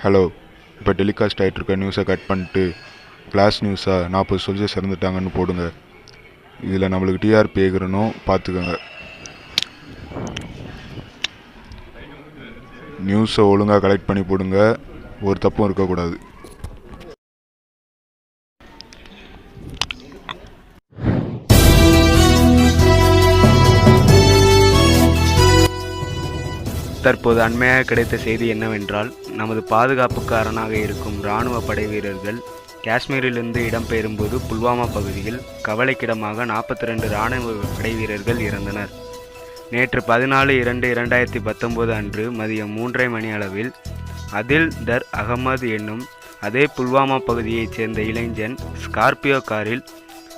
Hello, இப்போ telecast ஆகிட்ருக்க நியூஸை cut பண்ணிட்டு கிளாஸ் நியூஸாக 40 சோல்ஜர்ஸ் இறந்துட்டாங்கன்னு போடுங்க. இதில் நம்மளுக்கு டிஆர்பி ஏகிறனும் பார்த்துக்கோங்க. நியூஸை ஒழுங்காக கலெக்ட் பண்ணி போடுங்க, ஒரு தப்பும் இருக்கக்கூடாது. தற்போது அண்மையாக கிடைத்த செய்தி என்னவென்றால், நமது பாதுகாப்புக்கு அரணாக இருக்கும் இராணுவ படை வீரர்கள் காஷ்மீரிலிருந்து இடம்பெயரும்போது புல்வாமா பகுதியில் கவலைக்கிடமாக 42 இராணுவ படை வீரர்கள் இறந்தனர். நேற்று 14/2/2019 அன்று மதியம் 3:30 மணி அளவில் அதில் தர் அகமது என்னும் அதே புல்வாமா பகுதியைச் சேர்ந்த இளைஞன் ஸ்கார்பியோ காரில்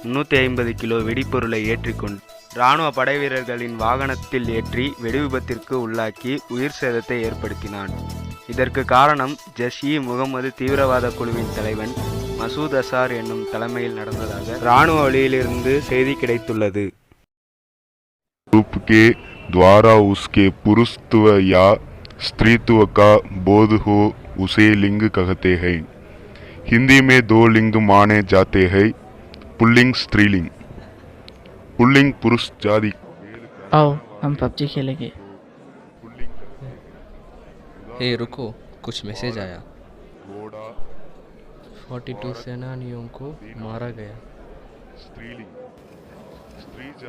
350 கிலோ வெடிப்பொருளை ஏற்றிக்கொண்டு இராணுவ படை வீரர்களின் வாகனத்தில் ஏற்றி வெடிவிபத்திற்கு உள்ளாக்கி உயிர் சேதத்தை ஏற்படுத்தினான். இதற்கு காரணம் ஜெஷ்-இ-முகமது தீவிரவாத குழுவின் தலைவன் மசூத் அசார் என்னும் தலைமையில் நடந்ததாக இராணுவ வழியிலிருந்து செய்தி கிடைத்துள்ளது. ग्रुप के द्वारा उसके पुरुषत्व या स्त्रीत्व का बोध हो उसे लिंग कहते हैं. हिंदी में 2 लिंग माने जाते हैं, पुल्लिंग स्त्रीलिंग. पुल्लिंग पुरुष जाति. आओ हम पबजी खेलेंगे. हे रुको, कुछ मैसेज आया. 42 सेनानियों को मारा गया.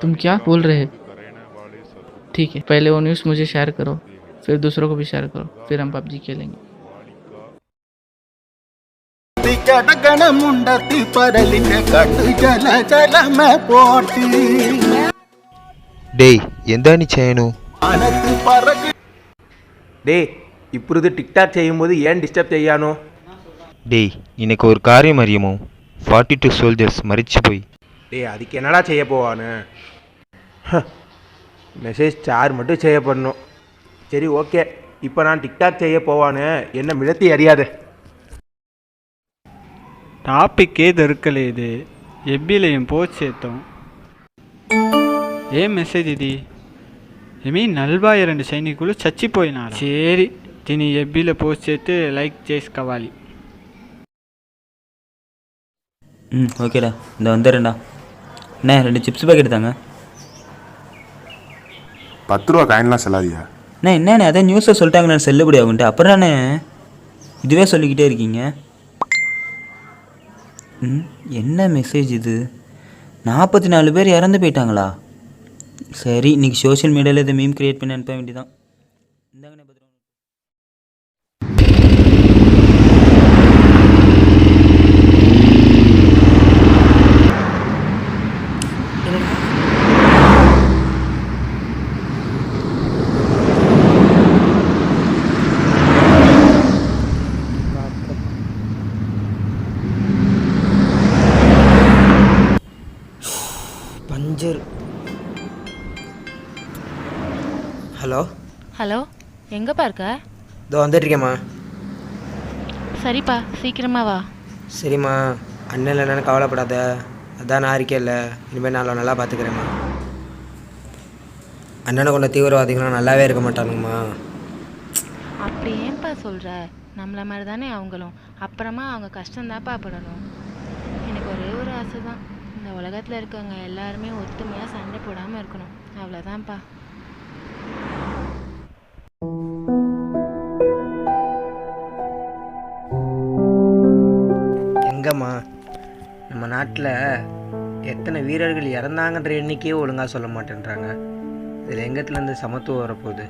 तुम क्या बोल रहे? ठीक है, पहले वो न्यूज़ मुझे शेयर करो, फिर दूसरों को भी शेयर करो, फिर हम पबजी खेलेंगे. டேய் எந்தானி செய்யணும்? டேய் ఇప్పుడు టిక్టాక్ చేయుம்போது ஏன் டிஸ்டர்ப் செய்யானோ? டேய் எனக்கு ஒரு காரியம் அறியுமோ? 42 சோல்ஜர்ஸ் மரிச்சு போய். டேய் அதுக்கு என்னடா செய்ய போவானு? மெசேஜ் சார் மட்டும் செய்ய பண்ணணும். சரி ஓகே, இப்போ நான் டிக்டாக் செய்ய పోవాను, என்ன మిడతి அறியாத. టాపిక్ దొరకలేదు, ఎబ్బీలో ఏం పోస్ట్ చేద్దాం. ఏం మెసేజ్ ఇది? ఏమీ 42 సైనికులు చచ్చిపోయినారు. చేరి దీని ఎబ్బీలో పోస్ట్ చేస్తే లైక్ చేసుకోవాలి. ஓகேடா, இந்த வந்துடுறேன்டா. அண்ணே 2 சிப்ஸ் பேக்கெட் தாங்க. 10 ரூபா காயின்லாம் செல்லாதியா? அண்ணே என்னண்ணே, அதான் நியூஸில் சொல்லிட்டாங்க, நான் செல்லுபடி ஆகுன்ட்டு. அப்புறம் தானே இதுவே சொல்லிக்கிட்டே இருக்கீங்க. என்ன மெசேஜ் இது? 44 பேர் இறந்து போயிட்டாங்களா? சரி, இன்றைக்கி சோஷியல் மீடியாவில் இதை மீம் க்ரியேட் பண்ணி அனுப்ப வேண்டியதான். இந்தாங்கண்ணே 10 ரூபா. பஞ்சர். ஹலோ ஹலோ, எங்கப்பா இருக்க? இதோ வந்துட்டுருக்கேம்மா. சரிப்பா, சீக்கிரமா வா. சரிம்மா, அண்ணன் இல்லைன்னு கவலைப்படாத. அதான் நான் இருக்கே இல்லை, இனிமேல் நான் நல்லா பார்த்துக்கிறேம்மா. அண்ணனை கொண்ட தீவிரவாதிகளும் நல்லாவே இருக்க மாட்டானுங்கம்மா. அப்படி ஏன்பா சொல்கிற? நம்மள மாதிரி தானே அவங்களும். அப்புறமா அவங்க கஷ்டந்தாப்பா படணும். எனக்கு ஒரே ஒரு ஆசை தான், இந்த உலகத்தில் இருக்கவங்க எல்லாருமே ஒத்துமையாக சண்டை போடாமல் இருக்கணும். அவ்வளோதான்ப்பா. எங்கம்மா, நம்ம நாட்டில் எத்தனை வீரர்கள் இறந்தாங்கன்ற எண்ணிக்கையே ஒழுங்காக சொல்ல மாட்டேன்றாங்க. இதில் எங்கத்துலேருந்து சமத்துவம் வரப்போகுது?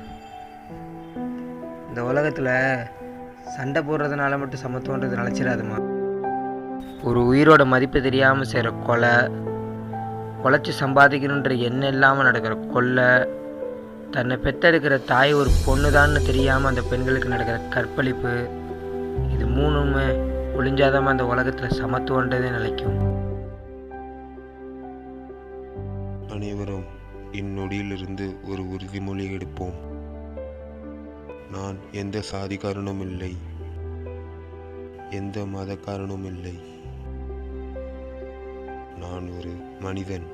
இந்த உலகத்தில் சண்டை போடுறதுனால மட்டும் சமத்துவன்றது நினச்சிடாதுமா. ஒரு உயிரோட மதிப்பு தெரியாமல் செய்கிற கொலை, உழைச்சி சம்பாதிக்கணுன்ற எண்ணம் இல்லாமல் நடக்கிற கொள்ளை, தன்னை பெற்றெடுக்கிற தாய் ஒரு பொண்ணு தான்னு தெரியாமல் அந்த பெண்களுக்கு நடக்கிற கற்பழிப்பு, இது மூணுமே ஒளிஞ்சாதாம அந்த உலகத்தில் சமத்துவன்றதே நிலைக்கும். அனைவரும் இந்நொடியிலிருந்து ஒரு உறுதிமொழி எடுப்போம். நான் எந்த சாதிக்காரனும் இல்லை, எந்த மதக்காரனும் இல்லை. நான் ஒரு மனிதன்.